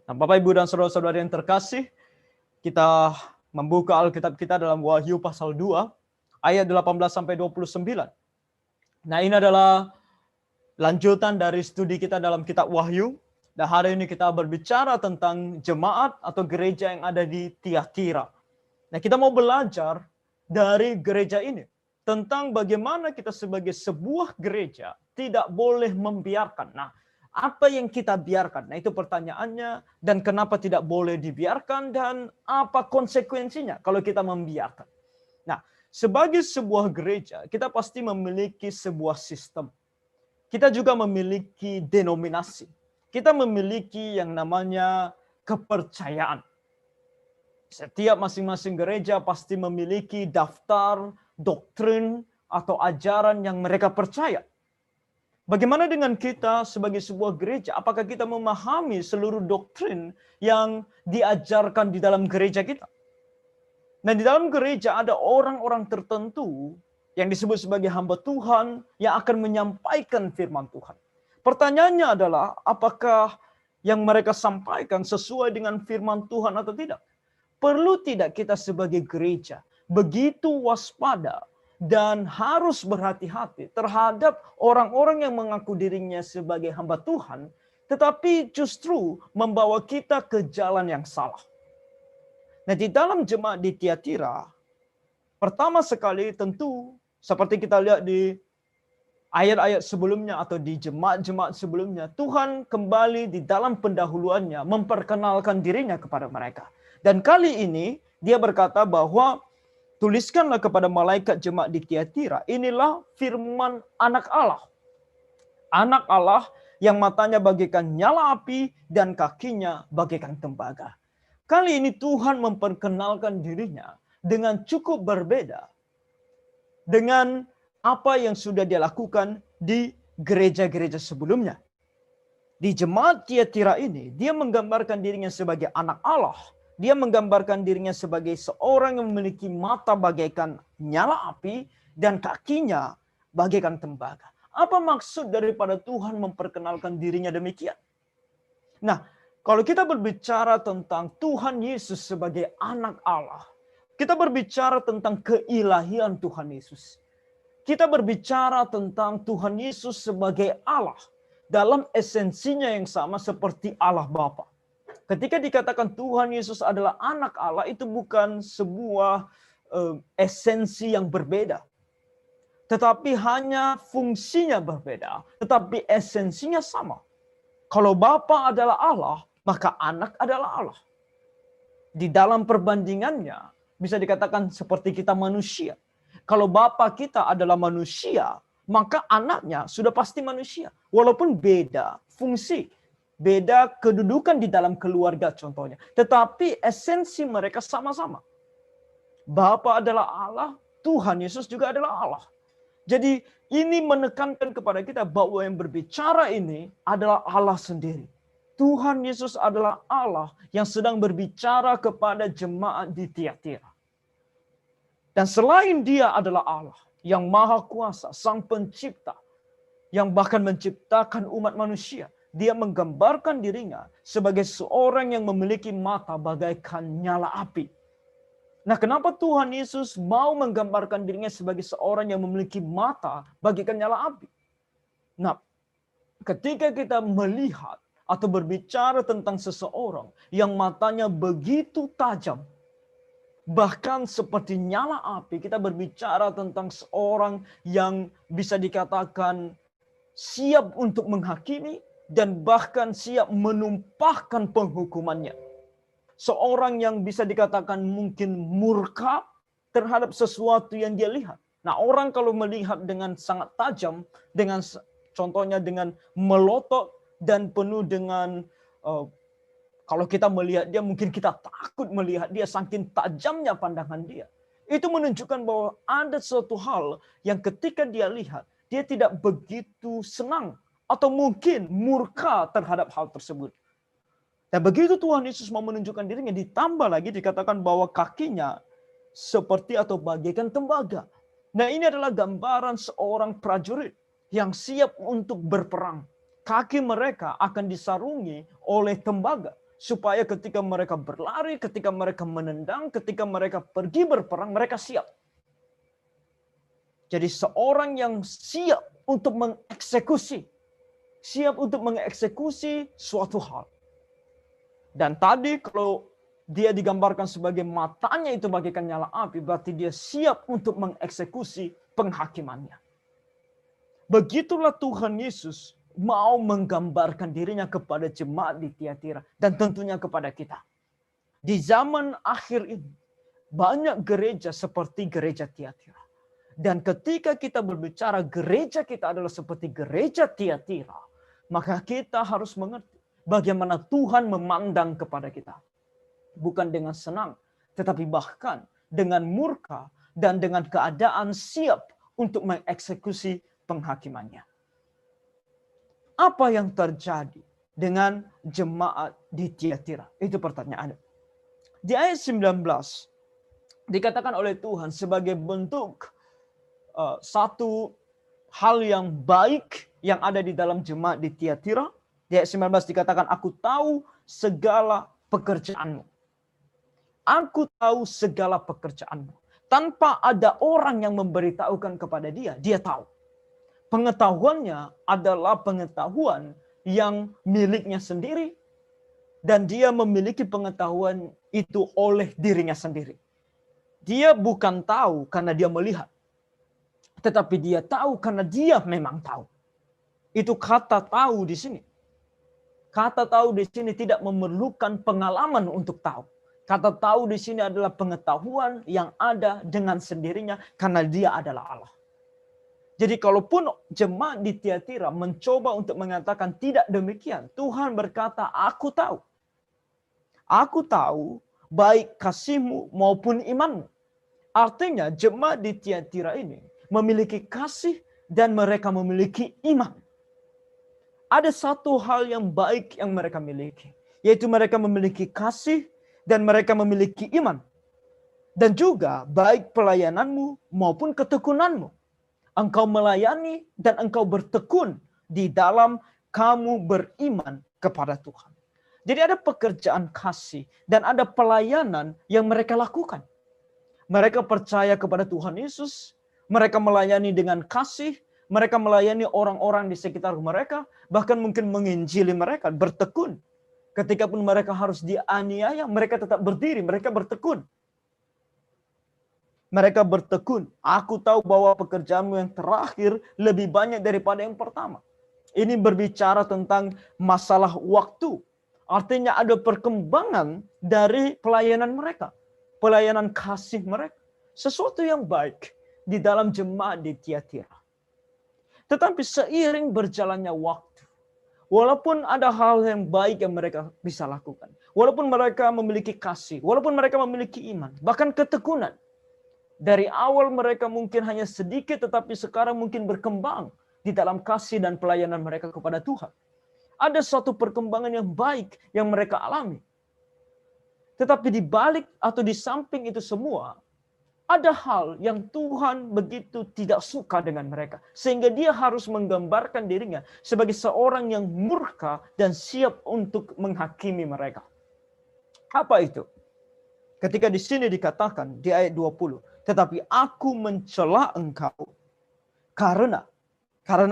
Nah, Bapak, Ibu, dan saudara-saudara yang terkasih, kita membuka Alkitab kita dalam Wahyu pasal 2, ayat 18-29. Nah, ini adalah lanjutan dari studi kita dalam kitab Wahyu. Dan hari ini kita berbicara tentang jemaat atau gereja yang ada di Tiatira. Nah, kita mau belajar dari gereja ini tentang bagaimana kita sebagai sebuah gereja tidak boleh membiarkan. Nah, apa yang kita biarkan? Nah, itu pertanyaannya, dan kenapa tidak boleh dibiarkan, dan apa konsekuensinya kalau kita membiarkan. Nah, sebagai sebuah gereja, kita pasti memiliki sebuah sistem. Kita juga memiliki denominasi. Kita memiliki yang namanya kepercayaan. Setiap masing-masing gereja pasti memiliki daftar doktrin atau ajaran yang mereka percaya. Bagaimana dengan kita sebagai sebuah gereja? Apakah kita memahami seluruh doktrin yang diajarkan di dalam gereja kita? Nah, di dalam gereja ada orang-orang tertentu yang disebut sebagai hamba Tuhan yang akan menyampaikan firman Tuhan. Pertanyaannya adalah, apakah yang mereka sampaikan sesuai dengan firman Tuhan atau tidak? Perlu tidak kita sebagai gereja begitu waspada dan harus berhati-hati terhadap orang-orang yang mengaku dirinya sebagai hamba Tuhan, tetapi justru membawa kita ke jalan yang salah. Nah, di dalam jemaat di Tiatira, pertama sekali tentu seperti kita lihat di ayat-ayat sebelumnya atau di jemaat-jemaat sebelumnya, Tuhan kembali di dalam pendahuluannya memperkenalkan dirinya kepada mereka. Dan kali ini dia berkata bahwa tuliskanlah kepada malaikat jemaat di Tiatira, inilah firman anak Allah. Anak Allah yang matanya bagaikan nyala api dan kakinya bagaikan tembaga. Kali ini Tuhan memperkenalkan dirinya dengan cukup berbeda dengan apa yang sudah dia lakukan di gereja-gereja sebelumnya. Di jemaat Tiatira ini, dia menggambarkan dirinya sebagai anak Allah. Dia menggambarkan dirinya sebagai seorang yang memiliki mata bagaikan nyala api dan kakinya bagaikan tembaga. Apa maksud daripada Tuhan memperkenalkan dirinya demikian? Nah, kalau kita berbicara tentang Tuhan Yesus sebagai anak Allah, kita berbicara tentang keilahian Tuhan Yesus. Kita berbicara tentang Tuhan Yesus sebagai Allah dalam esensinya yang sama seperti Allah Bapa. Ketika dikatakan Tuhan Yesus adalah anak Allah, itu bukan sebuah esensi yang berbeda. Tetapi hanya fungsinya berbeda, tetapi esensinya sama. Kalau Bapa adalah Allah, maka anak adalah Allah. Di dalam perbandingannya, bisa dikatakan seperti kita manusia. Kalau Bapa kita adalah manusia, maka anaknya sudah pasti manusia. Walaupun beda fungsi, beda kedudukan di dalam keluarga contohnya. Tetapi esensi mereka sama-sama. Bapa adalah Allah, Tuhan Yesus juga adalah Allah. Jadi ini menekankan kepada kita bahwa yang berbicara ini adalah Allah sendiri. Tuhan Yesus adalah Allah yang sedang berbicara kepada jemaat di Tiatira. Dan selain dia adalah Allah yang maha kuasa, sang pencipta, yang bahkan menciptakan umat manusia, dia menggambarkan dirinya sebagai seorang yang memiliki mata bagaikan nyala api. Nah, kenapa Tuhan Yesus mau menggambarkan dirinya sebagai seorang yang memiliki mata bagaikan nyala api? Nah, ketika kita melihat atau berbicara tentang seseorang yang matanya begitu tajam, bahkan seperti nyala api, kita berbicara tentang seorang yang bisa dikatakan siap untuk menghakimi dan bahkan siap menumpahkan penghukumannya. Seorang yang bisa dikatakan mungkin murka terhadap sesuatu yang dia lihat. Nah, orang kalau melihat dengan sangat tajam, dengan contohnya dengan melotot dan penuh dengan kalau kita melihat dia, mungkin kita takut melihat dia saking tajamnya pandangan dia. Itu menunjukkan bahwa ada suatu hal yang ketika dia lihat, dia tidak begitu senang atau mungkin murka terhadap hal tersebut. Dan begitu Tuhan Yesus mau menunjukkan dirinya, ditambah lagi dikatakan bahwa kakinya seperti atau bagaikan tembaga. Nah, ini adalah gambaran seorang prajurit yang siap untuk berperang. Kaki mereka akan disarungi oleh tembaga. supaya ketika mereka berlari, ketika mereka menendang, ketika mereka pergi berperang, mereka siap. Jadi seorang yang siap untuk mengeksekusi suatu hal. Dan tadi kalau dia digambarkan sebagai matanya itu bagaikan nyala api, berarti dia siap untuk mengeksekusi penghakimannya. Begitulah Tuhan Yesus mau menggambarkan dirinya kepada jemaat di Tiatira dan tentunya kepada kita. Di zaman akhir ini, banyak gereja seperti gereja Tiatira. Dan ketika kita berbicara gereja kita adalah seperti gereja Tiatira, maka kita harus mengerti bagaimana Tuhan memandang kepada kita. Bukan dengan senang, tetapi bahkan dengan murka dan dengan keadaan siap untuk mengeksekusi penghakimannya. Apa yang terjadi dengan jemaat di Tiatira? Itu pertanyaannya. Di ayat 19 dikatakan oleh Tuhan sebagai bentuk satu hal yang baik yang ada di dalam jemaat di Tiatira. Di ayat 19 dikatakan, aku tahu segala pekerjaanmu. Aku tahu segala pekerjaanmu. Tanpa ada orang yang memberitahukan kepada dia, dia tahu. Pengetahuannya adalah pengetahuan yang miliknya sendiri, dan dia memiliki pengetahuan itu oleh dirinya sendiri. Dia bukan tahu karena dia melihat, tetapi dia tahu karena dia memang tahu. Itu kata tahu di sini. Kata tahu di sini tidak memerlukan pengalaman untuk tahu. Kata tahu di sini adalah pengetahuan yang ada dengan sendirinya karena dia adalah Allah. Jadi kalaupun jemaat di Tiatira mencoba untuk mengatakan tidak demikian, Tuhan berkata, aku tahu. Aku tahu baik kasihmu maupun imanmu. Artinya jemaat di Tiatira ini memiliki kasih dan mereka memiliki iman. Ada satu hal yang baik yang mereka miliki, yaitu mereka memiliki kasih dan mereka memiliki iman. Dan juga baik pelayananmu maupun ketekunanmu. Engkau melayani dan engkau bertekun di dalam kamu beriman kepada Tuhan. Jadi ada pekerjaan kasih dan ada pelayanan yang mereka lakukan. Mereka percaya kepada Tuhan Yesus, mereka melayani dengan kasih, mereka melayani orang-orang di sekitar mereka, bahkan mungkin menginjili mereka, bertekun. Ketika pun mereka harus dianiaya, mereka tetap berdiri, mereka bertekun. Mereka bertekun. Aku tahu bahwa pekerjaanmu yang terakhir lebih banyak daripada yang pertama. Ini berbicara tentang masalah waktu. Artinya ada perkembangan dari pelayanan mereka. Pelayanan kasih mereka. Sesuatu yang baik di dalam jemaat di Tiatira. Tetapi seiring berjalannya waktu, walaupun ada hal yang baik yang mereka bisa lakukan, walaupun mereka memiliki kasih, walaupun mereka memiliki iman, bahkan ketekunan, dari awal mereka mungkin hanya sedikit, tetapi sekarang mungkin berkembang di dalam kasih dan pelayanan mereka kepada Tuhan. Ada suatu perkembangan yang baik yang mereka alami. Tetapi di balik atau di samping itu semua, ada hal yang Tuhan begitu tidak suka dengan mereka. Sehingga dia harus menggambarkan dirinya sebagai seorang yang murka dan siap untuk menghakimi mereka. Apa itu? Ketika di sini dikatakan di ayat 20, tetapi aku mencela engkau karena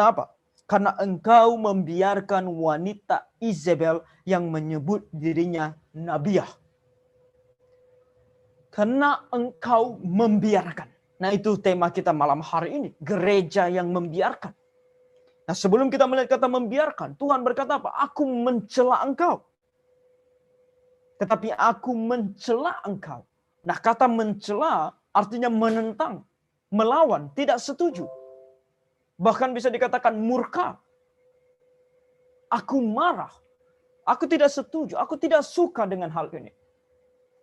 apa? Karena engkau membiarkan wanita Izebel yang menyebut dirinya nabiah. Karena engkau membiarkan. Nah, itu tema kita malam hari ini, gereja yang membiarkan. Nah, sebelum kita melihat kata membiarkan, Tuhan berkata apa? Aku mencela engkau. Tetapi aku mencela engkau. Nah, kata mencela artinya menentang, melawan, tidak setuju. Bahkan bisa dikatakan murka. Aku marah. Aku tidak setuju. Aku tidak suka dengan hal ini.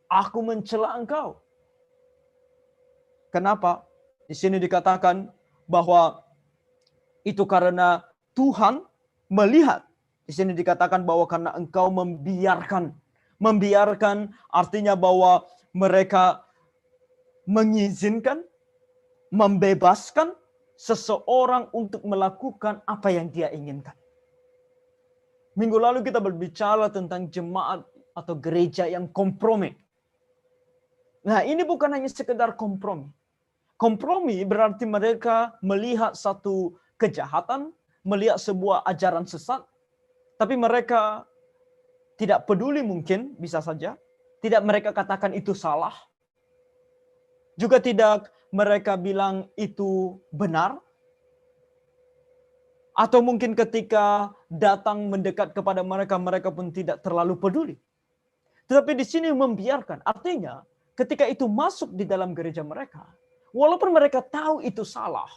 Aku mencela engkau. Kenapa? Di sini dikatakan bahwa itu karena Tuhan melihat. Di sini dikatakan bahwa karena engkau membiarkan. Membiarkan artinya bahwa mereka mengizinkan, membebaskan seseorang untuk melakukan apa yang dia inginkan. Minggu lalu kita berbicara tentang jemaat atau gereja yang kompromi. Nah, ini bukan hanya sekedar kompromi. Kompromi berarti mereka melihat satu kejahatan, melihat sebuah ajaran sesat, tapi mereka tidak peduli, mungkin bisa saja tidak mereka katakan itu salah, juga tidak mereka bilang itu benar, atau mungkin ketika datang mendekat kepada mereka, mereka pun tidak terlalu peduli. Tetapi di sini membiarkan, artinya ketika itu masuk di dalam gereja mereka, walaupun mereka tahu itu salah,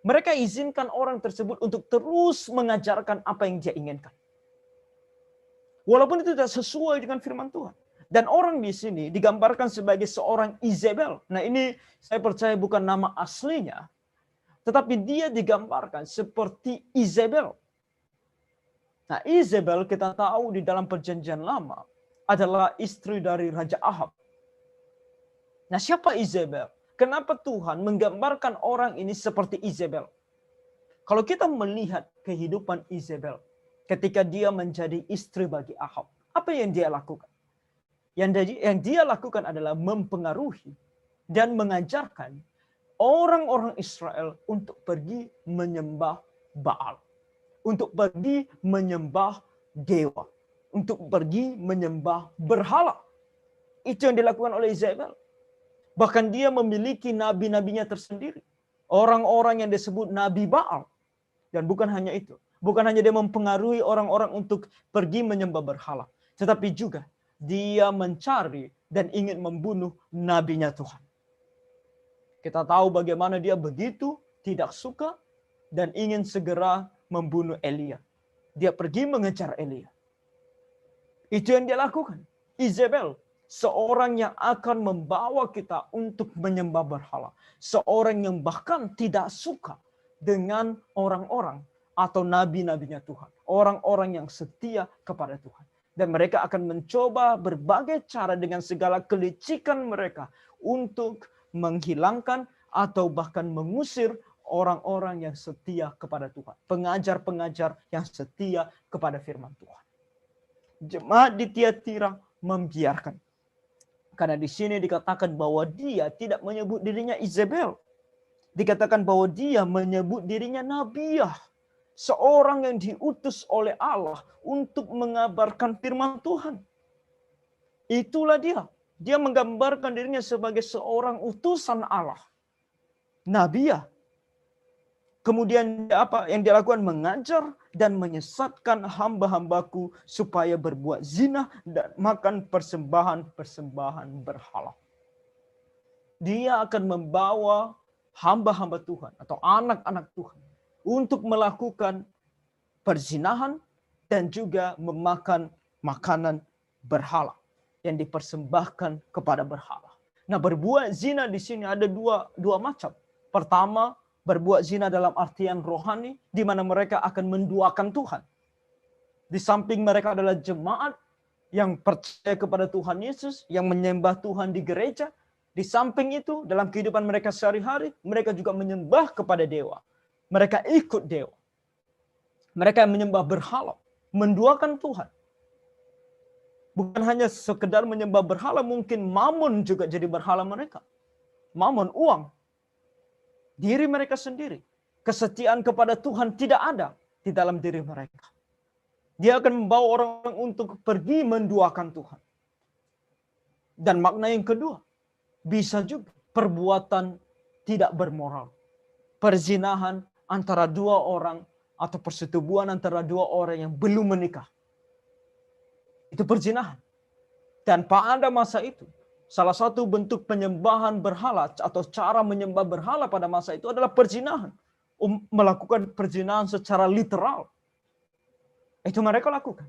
mereka izinkan orang tersebut untuk terus mengajarkan apa yang dia inginkan. Walaupun itu tidak sesuai dengan firman Tuhan. Dan orang di sini digambarkan sebagai seorang Izebel. Nah, ini saya percaya bukan nama aslinya, tetapi dia digambarkan seperti Izebel. Nah, Izebel kita tahu di dalam perjanjian lama adalah istri dari Raja Ahab. Nah, siapa Izebel? Kenapa Tuhan menggambarkan orang ini seperti Izebel? Kalau kita melihat kehidupan Izebel ketika dia menjadi istri bagi Ahab, apa yang dia lakukan? Yang dia lakukan adalah mempengaruhi dan mengajarkan orang-orang Israel untuk pergi menyembah Baal, untuk pergi menyembah dewa, untuk pergi menyembah berhala. Itu yang dilakukan oleh Izebel. Bahkan dia memiliki nabi-nabinya tersendiri, orang-orang yang disebut Nabi Baal. Dan bukan hanya itu, bukan hanya dia mempengaruhi orang-orang untuk pergi menyembah berhala, tetapi juga dia mencari dan ingin membunuh nabinya Tuhan. Kita tahu bagaimana dia begitu tidak suka dan ingin segera membunuh Elia. Dia pergi mengejar Elia. Itu yang dia lakukan. Izebel, seorang yang akan membawa kita untuk menyembah berhala. Seorang yang bahkan tidak suka dengan orang-orang atau nabi-nabinya Tuhan. Orang-orang yang setia kepada Tuhan. Dan mereka akan mencoba berbagai cara dengan segala kelicikan mereka untuk menghilangkan atau bahkan mengusir orang-orang yang setia kepada Tuhan. Pengajar-pengajar yang setia kepada firman Tuhan. Jemaat di Tiatira membiarkan. Karena di sini dikatakan bahwa dia tidak menyebut dirinya Izebel. Dikatakan bahwa dia menyebut dirinya Nabiah. Seorang yang diutus oleh Allah untuk mengabarkan firman Tuhan. Itulah dia. Dia menggambarkan dirinya sebagai seorang utusan Allah. Nabiah. Kemudian apa yang dia lakukan? Mengajar dan menyesatkan hamba-hambaku supaya berbuat zina dan makan persembahan-persembahan berhala. Dia akan membawa hamba-hamba Tuhan atau anak-anak Tuhan untuk melakukan perzinahan dan juga memakan makanan berhala yang dipersembahkan kepada berhala. Nah, berbuat zina di sini ada dua macam. Pertama, berbuat zina dalam artian rohani, di mana mereka akan menduakan Tuhan. Di samping mereka adalah jemaat yang percaya kepada Tuhan Yesus, yang menyembah Tuhan di gereja. Di samping itu, dalam kehidupan mereka sehari-hari, mereka juga menyembah kepada dewa. Mereka ikut dewa. Mereka menyembah berhala, menduakan Tuhan. Bukan hanya sekedar menyembah berhala, mungkin mamun juga jadi berhala mereka. Mamun, uang. Diri mereka sendiri. Kesetiaan kepada Tuhan tidak ada di dalam diri mereka. Dia akan membawa orang untuk pergi menduakan Tuhan. Dan makna yang kedua, bisa juga perbuatan tidak bermoral. Perzinahan antara dua orang atau persetubuhan antara dua orang yang belum menikah. Itu perzinahan. Dan pada masa itu, salah satu bentuk penyembahan berhala atau cara menyembah berhala pada masa itu adalah perzinahan. Melakukan perzinahan secara literal. Itu mereka lakukan.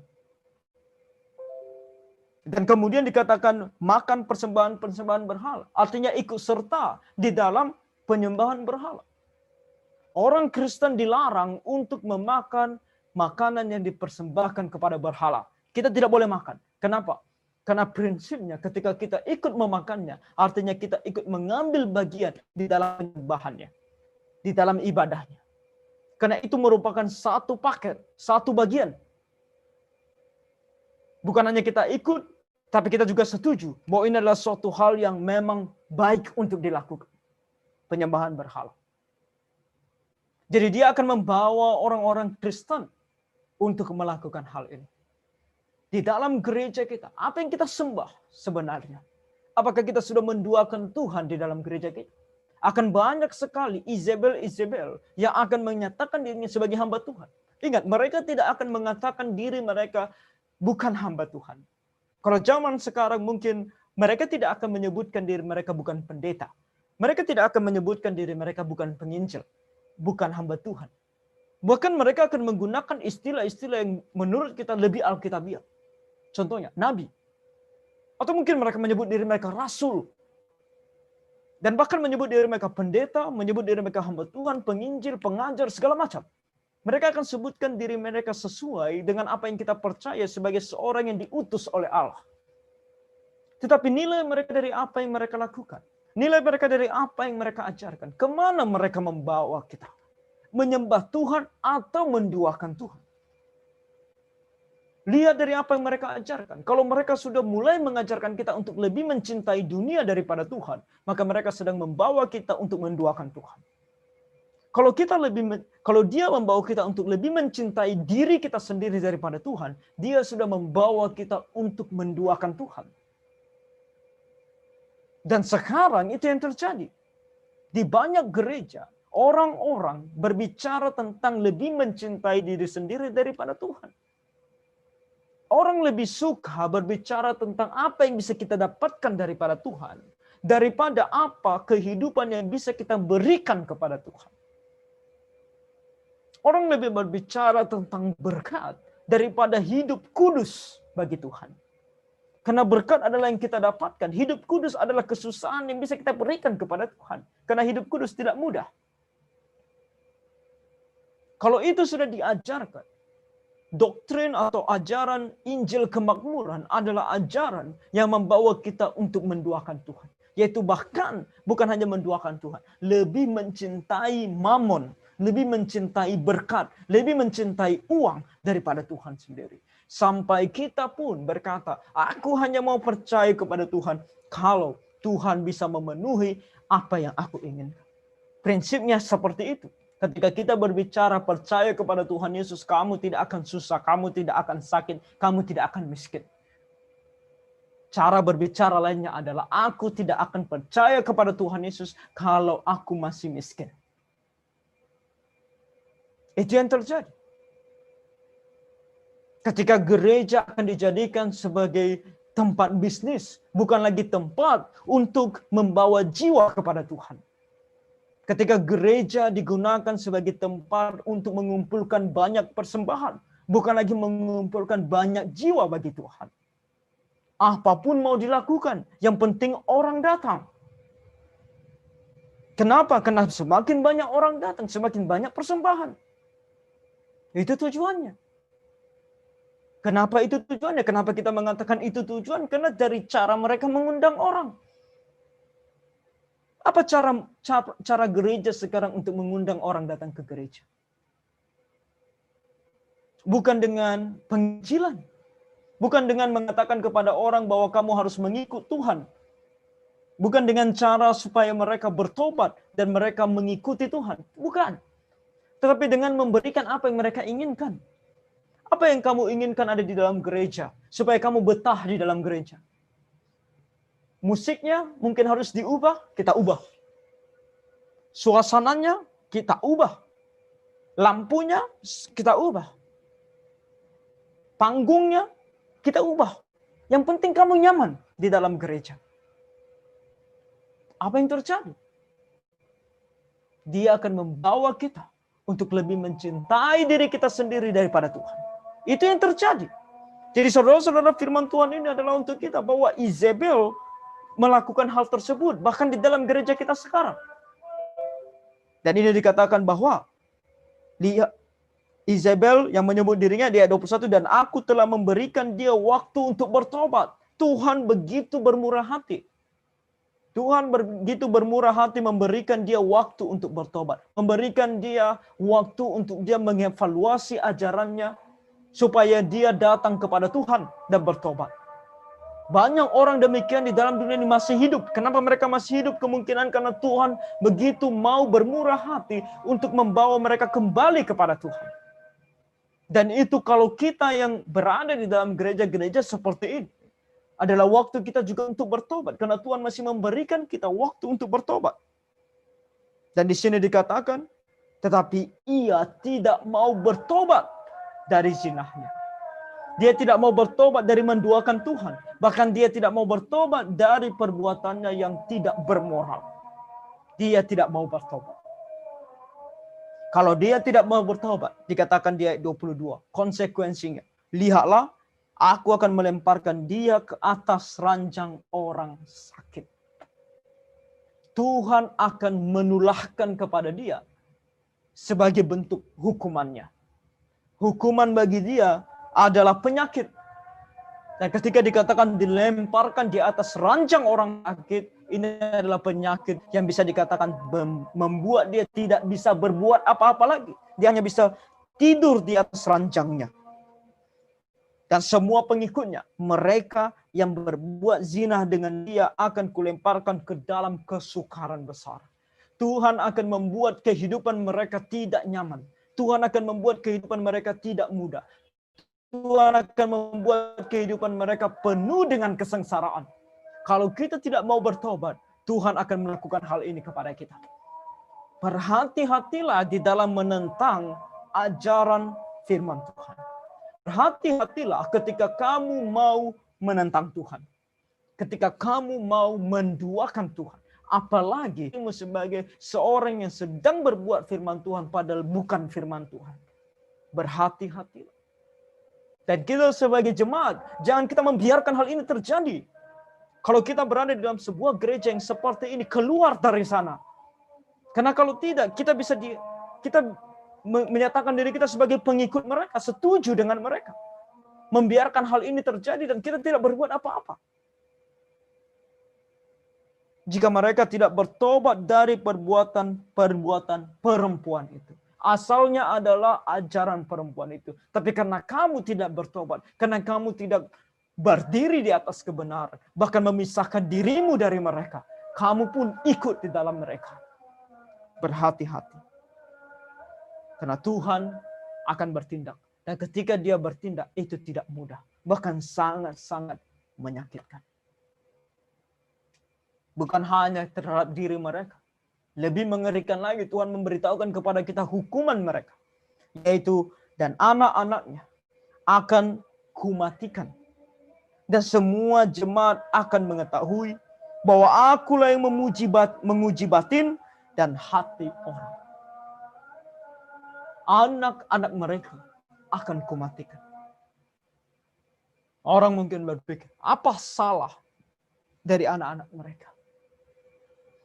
Dan kemudian dikatakan makan persembahan-persembahan berhala. Artinya ikut serta di dalam penyembahan berhala. Orang Kristen dilarang untuk memakan makanan yang dipersembahkan kepada berhala. Kita tidak boleh makan. Kenapa? Karena prinsipnya ketika kita ikut memakannya, artinya kita ikut mengambil bagian di dalam penyembahannya, di dalam ibadahnya. Karena itu merupakan satu paket, satu bagian. Bukan hanya kita ikut Tapi kita juga setuju bahwa ini adalah suatu hal yang memang baik untuk dilakukan. Penyembahan berhala. Jadi dia akan membawa orang-orang Kristen untuk melakukan hal ini. Di dalam gereja kita, apa yang kita sembah sebenarnya? Apakah kita sudah menduakan Tuhan di dalam gereja kita? Akan banyak sekali Izebel yang akan menyatakan dirinya sebagai hamba Tuhan. Ingat, mereka tidak akan mengatakan diri mereka bukan hamba Tuhan. Kalau zaman sekarang mungkin mereka tidak akan menyebutkan diri mereka bukan pendeta. Mereka tidak akan menyebutkan diri mereka bukan penginjil, bukan hamba Tuhan. Bahkan mereka akan menggunakan istilah-istilah yang menurut kita lebih alkitabiah. Contohnya, nabi. Atau mungkin mereka menyebut diri mereka rasul. Dan bahkan menyebut diri mereka pendeta, menyebut diri mereka hamba Tuhan, penginjil, pengajar, segala macam. Mereka akan sebutkan diri mereka sesuai dengan apa yang kita percaya sebagai seorang yang diutus oleh Allah. Tetapi nilai mereka dari apa yang mereka lakukan, nilai mereka dari apa yang mereka ajarkan, kemana mereka membawa kita? Menyembah Tuhan atau menduakan Tuhan? Lihat dari apa yang mereka ajarkan. Kalau mereka sudah mulai mengajarkan kita untuk lebih mencintai dunia daripada Tuhan, maka mereka sedang membawa kita untuk menduakan Tuhan. Kalau dia membawa kita untuk lebih mencintai diri kita sendiri daripada Tuhan, dia sudah membawa kita untuk menduakan Tuhan. Dan sekarang itu yang terjadi. Di banyak gereja, orang-orang berbicara tentang lebih mencintai diri sendiri daripada Tuhan. Orang lebih suka berbicara tentang apa yang bisa kita dapatkan daripada Tuhan, daripada apa kehidupan yang bisa kita berikan kepada Tuhan. Orang lebih berbicara tentang berkat daripada hidup kudus bagi Tuhan. Karena berkat adalah yang kita dapatkan. Hidup kudus adalah kesusahan yang bisa kita berikan kepada Tuhan. Karena hidup kudus tidak mudah. Kalau itu sudah diajarkan, doktrin atau ajaran Injil kemakmuran adalah ajaran yang membawa kita untuk menduakan Tuhan. Yaitu bahkan bukan hanya menduakan Tuhan, lebih mencintai mamon, lebih mencintai berkat, lebih mencintai uang daripada Tuhan sendiri. Sampai kita pun berkata, aku hanya mau percaya kepada Tuhan kalau Tuhan bisa memenuhi apa yang aku inginkan. Prinsipnya seperti itu. Ketika kita berbicara percaya kepada Tuhan Yesus, kamu tidak akan susah, kamu tidak akan sakit, kamu tidak akan miskin. Cara berbicara lainnya adalah aku tidak akan percaya kepada Tuhan Yesus kalau aku masih miskin. Itu yang terjadi. Ketika gereja akan dijadikan sebagai tempat bisnis, bukan lagi tempat untuk membawa jiwa kepada Tuhan. Ketika gereja digunakan sebagai tempat untuk mengumpulkan banyak persembahan, bukan lagi mengumpulkan banyak jiwa bagi Tuhan. Apapun mau dilakukan, yang penting orang datang. Kenapa? Karena semakin banyak orang datang, semakin banyak persembahan. Itu tujuannya. Kenapa itu tujuannya? Kenapa kita mengatakan itu tujuan? Karena dari cara mereka mengundang orang. Apa cara gereja sekarang untuk mengundang orang datang ke gereja? Bukan dengan penginjilan. Bukan dengan mengatakan kepada orang bahwa kamu harus mengikut Tuhan. Bukan dengan cara supaya mereka bertobat dan mereka mengikuti Tuhan. Bukan. Tetapi dengan memberikan apa yang mereka inginkan. Apa yang kamu inginkan ada di dalam gereja, supaya kamu betah di dalam gereja. Musiknya mungkin harus diubah, kita ubah. Suasananya, kita ubah. Lampunya, kita ubah. Panggungnya, kita ubah. Yang penting kamu nyaman di dalam gereja. Apa yang terjadi? Dia akan membawa kita untuk lebih mencintai diri kita sendiri daripada Tuhan. Itu yang terjadi. Jadi saudara-saudara, firman Tuhan ini adalah untuk kita bahwa Izebel melakukan hal tersebut bahkan di dalam gereja kita sekarang. Dan ini dikatakan bahwa dia Izebel yang menyebut dirinya di ayat 21, dan aku telah memberikan dia waktu untuk bertobat. Tuhan begitu bermurah hati. Tuhan begitu bermurah hati memberikan dia waktu untuk bertobat. Memberikan dia waktu untuk dia mengevaluasi ajarannya, supaya dia datang kepada Tuhan dan bertobat. Banyak orang demikian di dalam dunia ini masih hidup. Kenapa mereka masih hidup? Kemungkinan karena Tuhan begitu mau bermurah hati untuk membawa mereka kembali kepada Tuhan. Dan itu kalau kita yang berada di dalam gereja-gereja seperti ini, adalah waktu kita juga untuk bertobat. Karena Tuhan masih memberikan kita waktu untuk bertobat. Dan di sini dikatakan, tetapi ia tidak mau bertobat dari zinahnya. Dia tidak mau bertobat dari menduakan Tuhan. Bahkan dia tidak mau bertobat dari perbuatannya yang tidak bermoral. Dia tidak mau bertobat. Kalau dia tidak mau bertobat, dikatakan di ayat 22, konsekuensinya. Lihatlah, aku akan melemparkan dia ke atas ranjang orang sakit. Tuhan akan menulahkan kepada dia sebagai bentuk hukumannya. Hukuman bagi dia adalah penyakit. Dan ketika dikatakan dilemparkan di atas ranjang orang sakit, ini adalah penyakit yang bisa dikatakan membuat dia tidak bisa berbuat apa-apa lagi. Dia hanya bisa tidur di atas ranjangnya. Dan semua pengikutnya, mereka yang berbuat zina dengan dia akan kulemparkan ke dalam kesukaran besar. Tuhan akan membuat kehidupan mereka tidak nyaman. Tuhan akan membuat kehidupan mereka tidak mudah. Tuhan akan membuat kehidupan mereka penuh dengan kesengsaraan. Kalau kita tidak mau bertobat, Tuhan akan melakukan hal ini kepada kita. Berhati-hatilah di dalam menentang ajaran firman Tuhan. Berhati-hatilah ketika kamu mau menentang Tuhan. Ketika kamu mau menduakan Tuhan. Apalagi kamu sebagai seorang yang sedang berbuat firman Tuhan padahal bukan firman Tuhan. Berhati-hatilah. Dan kita sebagai jemaat, jangan kita membiarkan hal ini terjadi. Kalau kita berada di dalam sebuah gereja yang seperti ini, keluar dari sana. Karena kalau tidak, kita menyatakan diri kita sebagai pengikut mereka, setuju dengan mereka. Membiarkan hal ini terjadi dan kita tidak berbuat apa-apa. Jika mereka tidak bertobat dari perbuatan perempuan itu. Asalnya adalah ajaran perempuan itu. Tapi karena kamu tidak bertobat, karena kamu tidak berdiri di atas kebenaran, bahkan memisahkan dirimu dari mereka, kamu pun ikut di dalam mereka. Berhati-hati. Karena Tuhan akan bertindak. Dan ketika dia bertindak, itu tidak mudah. Bahkan sangat-sangat menyakitkan. Bukan hanya terhadap diri mereka. Lebih mengerikan lagi, Tuhan memberitahukan kepada kita hukuman mereka. Yaitu, dan anak-anaknya akan kumatikan. Dan semua jemaat akan mengetahui bahwa akulah yang menguji batin dan hati orang. Anak-anak mereka akan kumatikan. Orang mungkin berpikir, apa salah dari anak-anak mereka?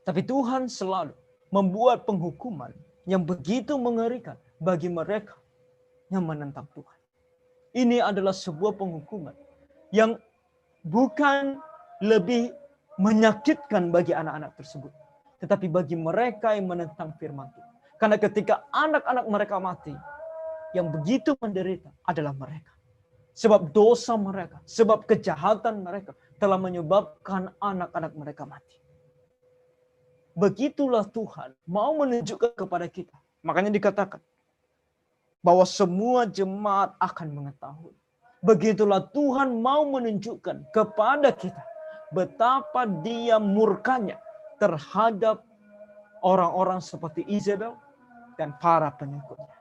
Tapi Tuhan selalu membuat penghukuman yang begitu mengerikan bagi mereka yang menentang Tuhan. Ini adalah sebuah penghukuman yang bukan lebih menyakitkan bagi anak-anak tersebut, tetapi bagi mereka yang menentang firman Tuhan. Karena ketika anak-anak mereka mati, yang begitu menderita adalah mereka. Sebab dosa mereka, sebab kejahatan mereka telah menyebabkan anak-anak mereka mati. Begitulah Tuhan mau menunjukkan kepada kita. Makanya dikatakan bahwa semua jemaat akan mengetahui. Begitulah Tuhan mau menunjukkan kepada kita betapa dia murkanya terhadap orang-orang seperti Isabel dan para pengikutnya.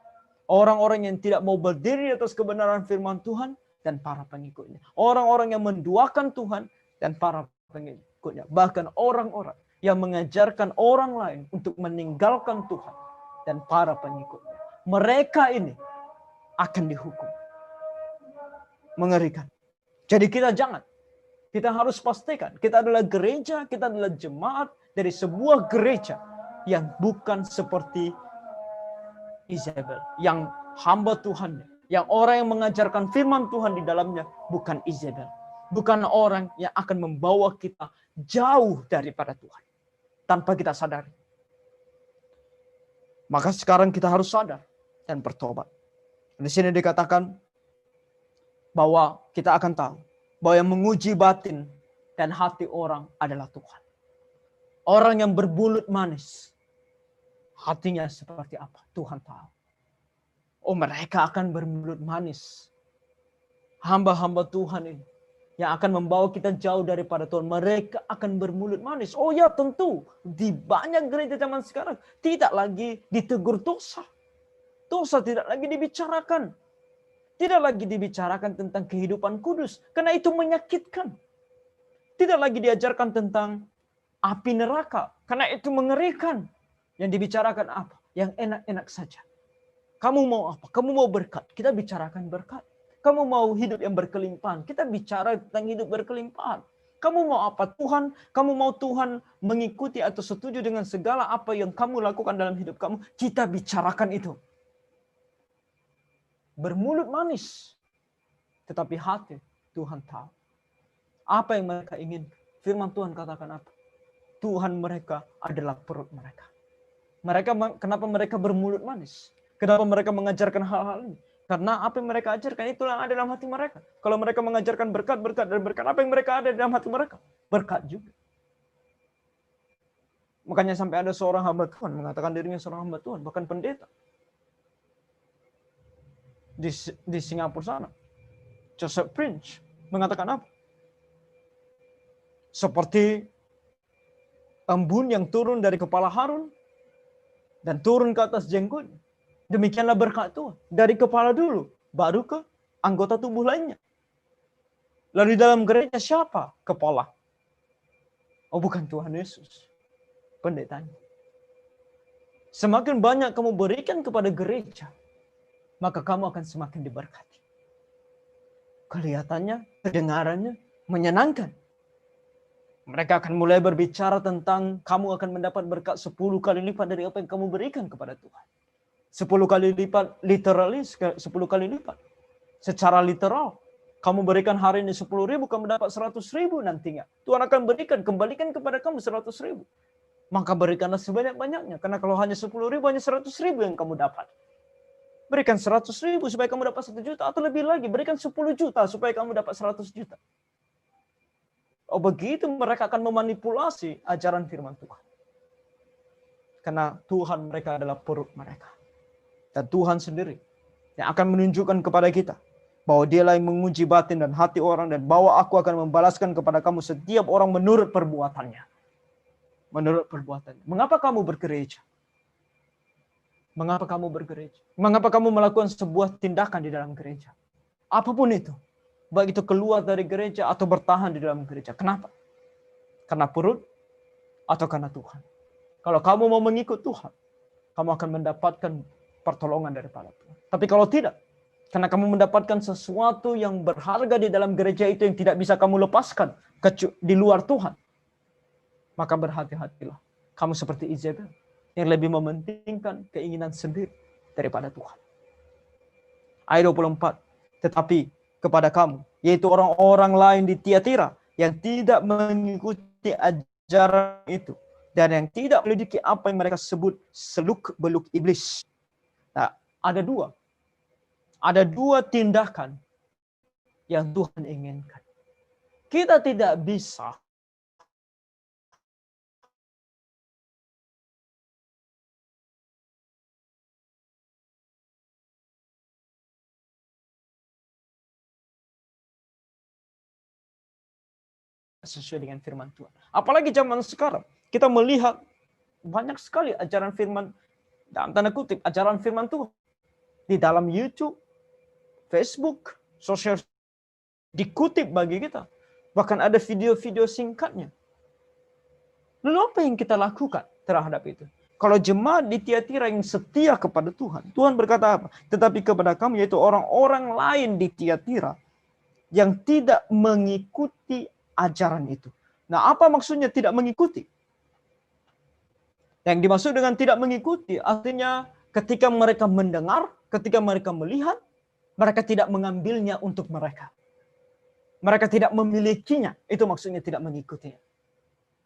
Orang-orang yang tidak mau berdiri atas kebenaran firman Tuhan dan para pengikutnya. Orang-orang yang menduakan Tuhan dan para pengikutnya. Bahkan orang-orang yang mengajarkan orang lain untuk meninggalkan Tuhan dan para pengikutnya. Mereka ini akan dihukum. Mengerikan. Jadi kita jangan. Kita harus pastikan kita adalah gereja, kita adalah jemaat dari sebuah gereja yang bukan seperti Isabel, yang hamba Tuhan, yang orang yang mengajarkan firman Tuhan di dalamnya bukan Isabel, bukan orang yang akan membawa kita jauh daripada Tuhan tanpa kita sadari. Maka sekarang kita harus sadar dan bertobat. Di sini dikatakan bahwa kita akan tahu bahwa yang menguji batin dan hati orang adalah Tuhan. Orang yang bermulut manis, hatinya seperti apa? Tuhan tahu. Oh, mereka akan bermulut manis. Hamba-hamba Tuhan ini yang akan membawa kita jauh daripada Tuhan. Mereka akan bermulut manis. Oh ya, tentu. Di banyak gereja zaman sekarang tidak lagi ditegur dosa. Dosa tidak lagi dibicarakan. Tidak lagi dibicarakan tentang kehidupan kudus. Karena itu menyakitkan. Tidak lagi diajarkan tentang api neraka. Karena itu mengerikan. Yang dibicarakan apa? Yang enak-enak saja. Kamu mau apa? Kamu mau berkat? Kita bicarakan berkat. Kamu mau hidup yang berkelimpahan? Kita bicara tentang hidup berkelimpahan. Kamu mau apa? Tuhan, kamu mau Tuhan mengikuti atau setuju dengan segala apa yang kamu lakukan dalam hidup kamu? Kita bicarakan itu. Bermulut manis. Tetapi hati Tuhan tahu. Apa yang mereka ingin? Firman Tuhan katakan apa? Tuhan mereka adalah perut mereka. Kenapa mereka bermulut manis? Kenapa mereka mengajarkan hal-hal ini? Karena apa yang mereka ajarkan itulah yang ada dalam hati mereka. Kalau mereka mengajarkan berkat, apa yang mereka ada dalam hati mereka? Berkat juga. Makanya sampai ada seorang hamba Tuhan mengatakan dirinya seorang hamba Tuhan, bahkan pendeta. Di Singapura sana. Joseph Prince mengatakan apa? Seperti embun yang turun dari kepala Harun dan turun ke atas jenggot. Demikianlah berkat Tuhan. Dari kepala dulu, baru ke anggota tubuh lainnya. Lalu di dalam gereja siapa kepala? Oh, bukan Tuhan Yesus. Pendetanya. Semakin banyak kamu berikan kepada gereja, maka kamu akan semakin diberkati. Kelihatannya, kedengarannya menyenangkan. Mereka akan mulai berbicara tentang kamu akan mendapat berkat 10 kali lipat dari apa yang kamu berikan kepada Tuhan. 10 kali lipat, literally 10 kali lipat. Secara literal, kamu berikan hari ini 10.000, kamu dapat 100.000 nantinya. Tuhan akan kembalikan kepada kamu 100.000. Maka berikanlah sebanyak-banyaknya. Karena kalau hanya 10.000, hanya 100.000 yang kamu dapat. Berikan 100.000 supaya kamu dapat 1 juta. Atau lebih lagi, berikan 10 juta supaya kamu dapat 100 juta. Oh, begitu mereka akan memanipulasi ajaran firman Tuhan. Karena Tuhan mereka adalah perut mereka. Dan Tuhan sendiri yang akan menunjukkan kepada kita bahwa Dialah yang menguji batin dan hati orang, dan bahwa aku akan membalaskan kepada kamu setiap orang menurut perbuatannya. Menurut perbuatannya. Mengapa kamu bergereja? Mengapa kamu bergereja? Mengapa kamu melakukan sebuah tindakan di dalam gereja? Apapun itu. Baik itu keluar dari gereja atau bertahan di dalam gereja. Kenapa? Karena perut atau karena Tuhan? Kalau kamu mau mengikut Tuhan, kamu akan mendapatkan pertolongan daripada Tuhan. Tapi kalau tidak, karena kamu mendapatkan sesuatu yang berharga di dalam gereja itu yang tidak bisa kamu lepaskan di luar Tuhan, maka berhati-hatilah. Kamu seperti Izebel yang lebih mementingkan keinginan sendiri daripada Tuhan. Ayat 24. Tetapi kepada kamu, yaitu orang-orang lain di Tiatira yang tidak mengikuti ajaran itu dan yang tidak melidiki apa yang mereka sebut seluk-beluk iblis. Nah, ada dua tindakan yang Tuhan inginkan. Kita tidak bisa sesuai dengan firman Tuhan. Apalagi zaman sekarang, kita melihat banyak sekali ajaran firman, dalam tanda kutip, ajaran firman Tuhan. Di dalam YouTube, Facebook, sosial, dikutip bagi kita. Bahkan ada video-video singkatnya. Lalu apa yang kita lakukan terhadap itu? Kalau jemaat di Tiatira yang setia kepada Tuhan, Tuhan berkata apa? Tetapi kepada kamu, yaitu orang-orang lain di Tiatira yang tidak mengikuti ajaran itu. Nah, apa maksudnya tidak mengikuti? Yang dimaksud dengan tidak mengikuti artinya ketika mereka mendengar, ketika mereka melihat, mereka tidak mengambilnya untuk mereka. Mereka tidak memilikinya, itu maksudnya tidak mengikutinya.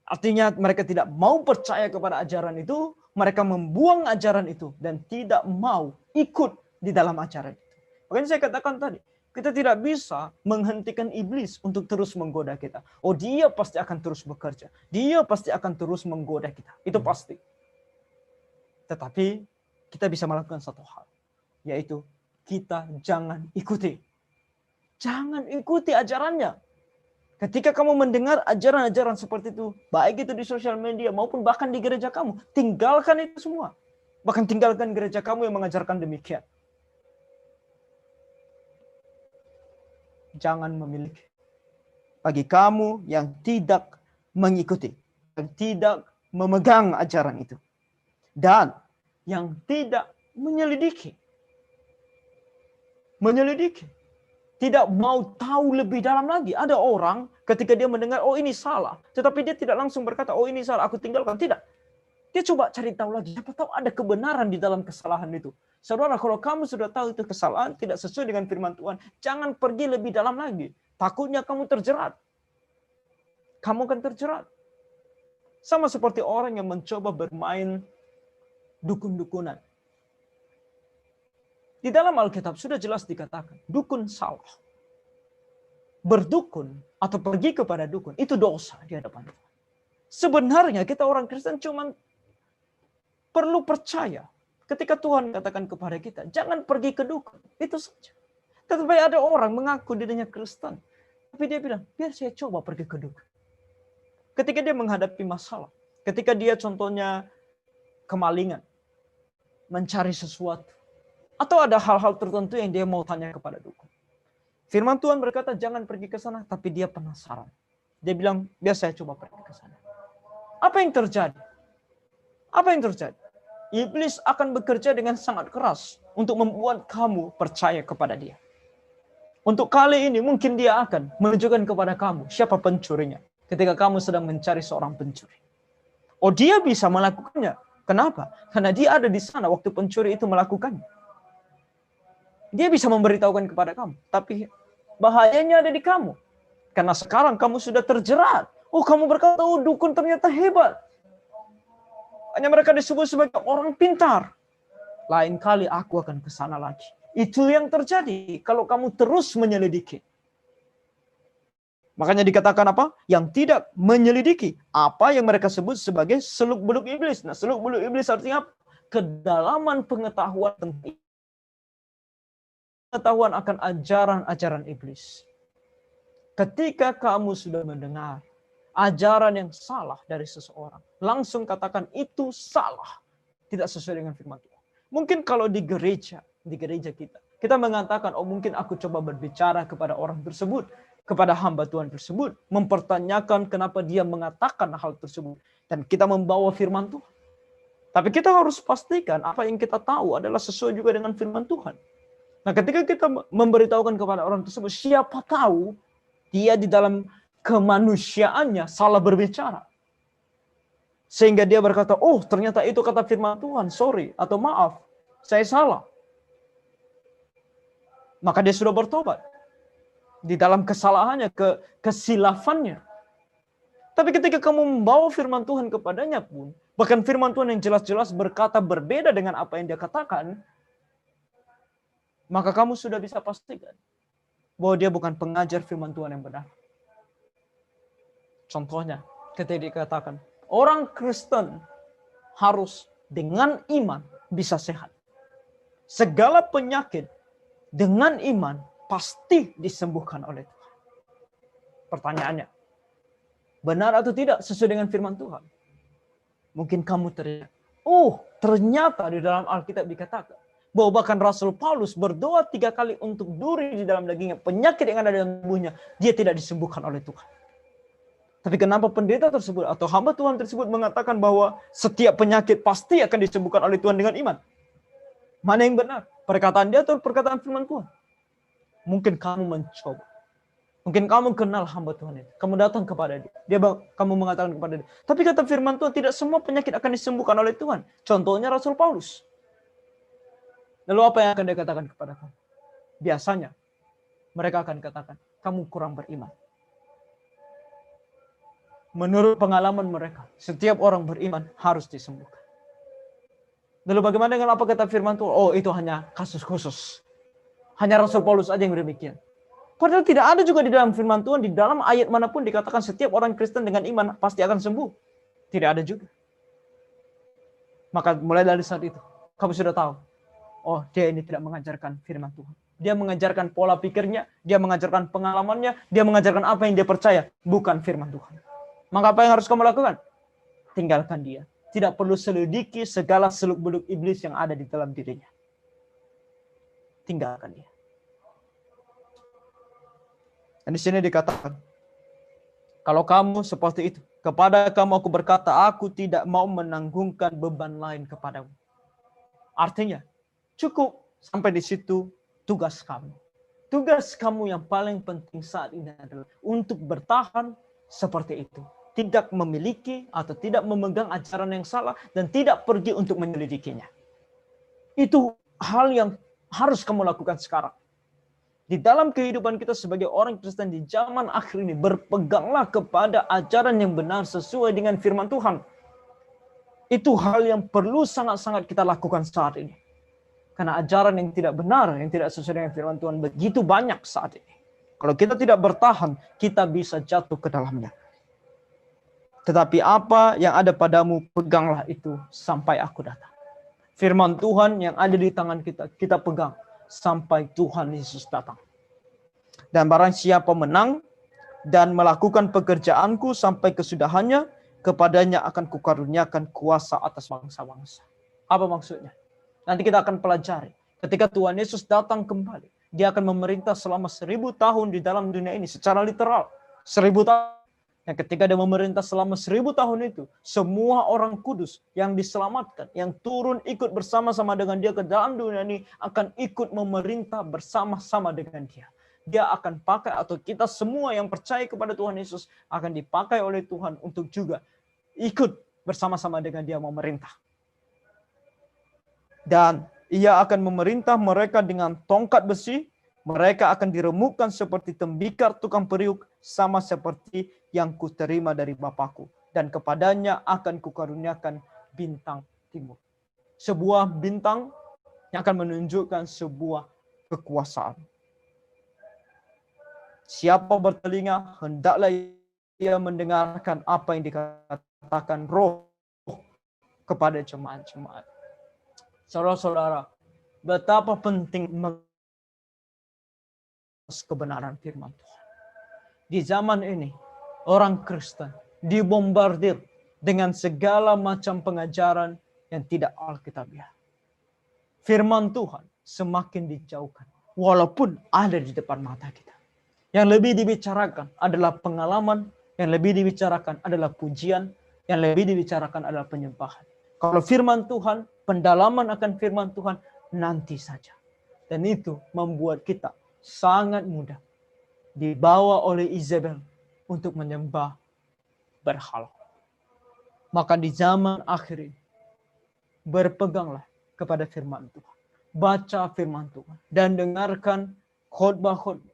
Artinya mereka tidak mau percaya kepada ajaran itu, mereka membuang ajaran itu dan tidak mau ikut di dalam ajaran itu. Makanya saya katakan tadi, Kita tidak bisa menghentikan iblis untuk terus menggoda kita. Oh, dia pasti akan terus bekerja. Dia pasti akan terus menggoda kita. Itu pasti. Tetapi kita bisa melakukan satu hal. Yaitu kita jangan ikuti. Jangan ikuti ajarannya. Ketika kamu mendengar ajaran-ajaran seperti itu, baik itu di sosial media maupun bahkan di gereja kamu, tinggalkan itu semua. Bahkan tinggalkan gereja kamu yang mengajarkan demikian. Jangan memiliki. Bagi kamu yang tidak mengikuti, yang tidak memegang ajaran itu, dan yang tidak menyelidiki, tidak mau tahu lebih dalam lagi. Ada orang ketika dia mendengar, oh ini salah, tetapi dia tidak langsung berkata, oh ini salah, aku tinggalkan. Tidak. Dia coba cari tahu lagi. Siapa tahu ada kebenaran di dalam kesalahan itu. Saudara, kalau kamu sudah tahu itu kesalahan, tidak sesuai dengan firman Tuhan, jangan pergi lebih dalam lagi. Takutnya kamu terjerat. Kamu akan terjerat. Sama seperti orang yang mencoba bermain dukun-dukunan. Di dalam Alkitab sudah jelas dikatakan, dukun salah. Berdukun atau pergi kepada dukun, itu dosa di hadapan Tuhan. Sebenarnya kita orang Kristen cuma perlu percaya. Ketika Tuhan katakan kepada kita, jangan pergi ke dukun. Itu saja. Tetapi ada orang mengaku dirinya Kristen. Tapi dia bilang, biar saya coba pergi ke dukun. Ketika dia menghadapi masalah. Ketika dia contohnya kemalingan. Mencari sesuatu. Atau ada hal-hal tertentu yang dia mau tanya kepada dukun. Firman Tuhan berkata, jangan pergi ke sana. Tapi dia penasaran. Dia bilang, biar saya coba pergi ke sana. Apa yang terjadi? Apa yang terjadi? Iblis akan bekerja dengan sangat keras untuk membuat kamu percaya kepada dia. Untuk kali ini mungkin dia akan menunjukkan kepada kamu siapa pencurinya. Ketika kamu sedang mencari seorang pencuri. Oh, dia bisa melakukannya. Kenapa? Karena dia ada di sana waktu pencuri itu melakukannya. Dia bisa memberitahukan kepada kamu. Tapi bahayanya ada di kamu. Karena sekarang kamu sudah terjerat. Oh, kamu berkata, oh dukun ternyata hebat. Hanya mereka disebut sebagai orang pintar. Lain kali aku akan ke sana lagi. Itu yang terjadi kalau kamu terus menyelidiki. Makanya dikatakan apa? Yang tidak menyelidiki. Apa yang mereka sebut sebagai seluk-beluk iblis. Nah, seluk-beluk iblis artinya apa? Kedalaman pengetahuan tentang pengetahuan akan ajaran-ajaran iblis. Ketika kamu sudah mendengar ajaran yang salah dari seseorang, langsung katakan itu salah. Tidak sesuai dengan firman Tuhan. Mungkin kalau di gereja kita mengatakan, oh mungkin aku coba berbicara kepada orang tersebut, kepada hamba Tuhan tersebut, mempertanyakan kenapa dia mengatakan hal tersebut. Dan kita membawa firman Tuhan. Tapi kita harus pastikan apa yang kita tahu adalah sesuai juga dengan firman Tuhan. Nah, ketika kita memberitahukan kepada orang tersebut, siapa tahu dia di dalam kemanusiaannya salah berbicara. Sehingga dia berkata, oh ternyata itu kata firman Tuhan, sorry, atau maaf, saya salah. Maka dia sudah bertobat. Di dalam kesalahannya, kesilafannya. Tapi ketika kamu membawa firman Tuhan kepadanya pun, bahkan firman Tuhan yang jelas-jelas berkata berbeda dengan apa yang dia katakan, maka kamu sudah bisa pastikan bahwa dia bukan pengajar firman Tuhan yang benar. Contohnya, ketika dikatakan, orang Kristen harus dengan iman bisa sehat. Segala penyakit dengan iman pasti disembuhkan oleh Tuhan. Pertanyaannya, benar atau tidak sesuai dengan firman Tuhan? Mungkin kamu teriak, oh ternyata di dalam Alkitab dikatakan bahwa bahkan Rasul Paulus berdoa 3 kali untuk duri di dalam dagingnya, penyakit yang ada dalam tubuhnya, dia tidak disembuhkan oleh Tuhan. Tapi kenapa pendeta tersebut atau hamba Tuhan tersebut mengatakan bahwa setiap penyakit pasti akan disembuhkan oleh Tuhan dengan iman? Mana yang benar? Perkataan dia atau perkataan firman Tuhan? Mungkin kamu mencoba. Mungkin kamu kenal hamba Tuhan itu. Kamu datang kepada dia. Kamu mengatakan kepada dia. Tapi kata firman Tuhan, tidak semua penyakit akan disembuhkan oleh Tuhan. Contohnya Rasul Paulus. Lalu apa yang akan dia katakan kepada kamu? Biasanya mereka akan katakan, kamu kurang beriman. Menurut pengalaman mereka, setiap orang beriman harus disembuhkan. Lalu bagaimana dengan apa kata firman Tuhan? Oh, itu hanya kasus khusus. Hanya Rasul Paulus aja yang demikian. Padahal tidak ada juga di dalam firman Tuhan, di dalam ayat manapun dikatakan setiap orang Kristen dengan iman pasti akan sembuh. Tidak ada juga. Maka mulai dari saat itu, kamu sudah tahu, oh dia ini tidak mengajarkan firman Tuhan. Dia mengajarkan pola pikirnya, dia mengajarkan pengalamannya, dia mengajarkan apa yang dia percaya, bukan firman Tuhan. Maka apa yang harus kamu lakukan? Tinggalkan dia. Tidak perlu selidiki segala seluk-beluk iblis yang ada di dalam dirinya. Tinggalkan dia. Dan di sini dikatakan, kalau kamu seperti itu, kepada kamu aku berkata, aku tidak mau menanggungkan beban lain kepadamu. Artinya, cukup sampai di situ tugas kamu. Tugas kamu yang paling penting saat ini adalah untuk bertahan seperti itu. Tidak memiliki atau tidak memegang ajaran yang salah dan tidak pergi untuk menyelidikinya. Itu hal yang harus kamu lakukan sekarang. Di dalam kehidupan kita sebagai orang Kristen di zaman akhir ini, berpeganglah kepada ajaran yang benar sesuai dengan firman Tuhan. Itu hal yang perlu sangat-sangat kita lakukan saat ini. Karena ajaran yang tidak benar, yang tidak sesuai dengan firman Tuhan begitu banyak saat ini. Kalau kita tidak bertahan, kita bisa jatuh ke dalamnya. Tetapi apa yang ada padamu, peganglah itu sampai aku datang. Firman Tuhan yang ada di tangan kita, kita pegang sampai Tuhan Yesus datang. Dan barang siapa menang dan melakukan pekerjaanku sampai kesudahannya, kepadanya akan kukaruniakan kuasa atas bangsa-bangsa. Apa maksudnya? Nanti kita akan pelajari. Ketika Tuhan Yesus datang kembali, dia akan memerintah selama 1000 tahun di dalam dunia ini secara literal. 1000 tahun. Dan ketika dia memerintah selama 1000 tahun itu, semua orang kudus yang diselamatkan, yang turun ikut bersama-sama dengan dia ke dalam dunia ini, akan ikut memerintah bersama-sama dengan dia. Dia akan pakai, atau kita semua yang percaya kepada Tuhan Yesus akan dipakai oleh Tuhan untuk juga ikut bersama-sama dengan dia memerintah. Dan ia akan memerintah mereka dengan tongkat besi. Mereka akan diremukkan seperti tembikar tukang periuk, sama seperti yang kuterima dari Bapakku. Dan kepadanya akan kukaruniakan bintang timur. Sebuah bintang yang akan menunjukkan sebuah kekuasaan. Siapa bertelinga, hendaklah ia mendengarkan apa yang dikatakan Roh kepada jemaat-jemaat. Saudara-saudara, betapa penting kebenaran firman Tuhan. Di zaman ini, orang Kristen dibombardir dengan segala macam pengajaran yang tidak alkitabiah. Firman Tuhan semakin dijauhkan, walaupun ada di depan mata kita. Yang lebih dibicarakan adalah pengalaman, yang lebih dibicarakan adalah pujian, yang lebih dibicarakan adalah penyembahan. Kalau firman Tuhan, pendalaman akan firman Tuhan nanti saja. Dan itu membuat kita sangat mudah dibawa oleh Isabel untuk menyembah berhala. Maka di zaman akhir ini, berpeganglah kepada firman Tuhan. Baca firman Tuhan dan dengarkan khotbah-khotbah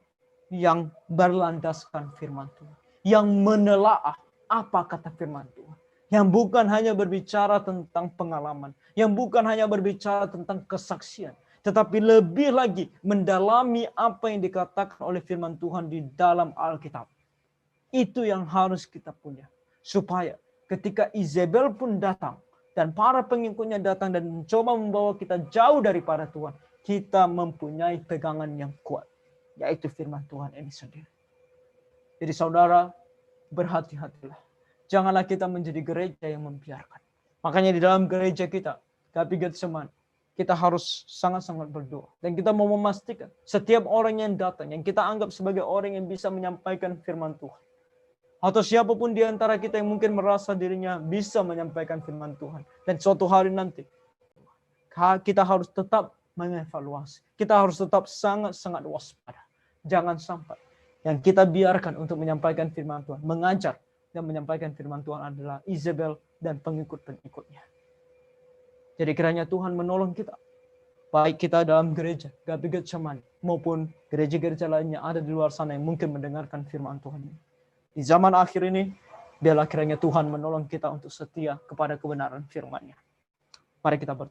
yang berlandaskan firman Tuhan. Yang menelaah apa kata firman Tuhan. Yang bukan hanya berbicara tentang pengalaman. Yang bukan hanya berbicara tentang kesaksian. Tetapi lebih lagi mendalami apa yang dikatakan oleh firman Tuhan di dalam Alkitab. Itu yang harus kita punya. Supaya ketika Isabel pun datang, dan para pengikutnya datang dan mencoba membawa kita jauh daripada Tuhan, kita mempunyai pegangan yang kuat. Yaitu firman Tuhan ini sendiri. Jadi saudara, berhati-hatilah. Janganlah kita menjadi gereja yang membiarkan. Makanya di dalam gereja kita, Gapi Getsemani, kita harus sangat-sangat berdoa. Dan kita mau memastikan setiap orang yang datang, yang kita anggap sebagai orang yang bisa menyampaikan firman Tuhan. Atau siapapun di antara kita yang mungkin merasa dirinya bisa menyampaikan firman Tuhan. Dan suatu hari nanti, kita harus tetap mengevaluasi. Kita harus tetap sangat-sangat waspada. Jangan sampai yang kita biarkan untuk menyampaikan firman Tuhan, mengajar dan menyampaikan firman Tuhan adalah Isabel dan pengikut-pengikutnya. Jadi kiranya Tuhan menolong kita. Baik kita dalam gereja, Gapi Getsemani, maupun gereja-gereja lainnya ada di luar sana yang mungkin mendengarkan firman Tuhan ini. Di zaman akhir ini, biarlah kiranya Tuhan menolong kita untuk setia kepada kebenaran firman-Nya. Mari kita berdoa.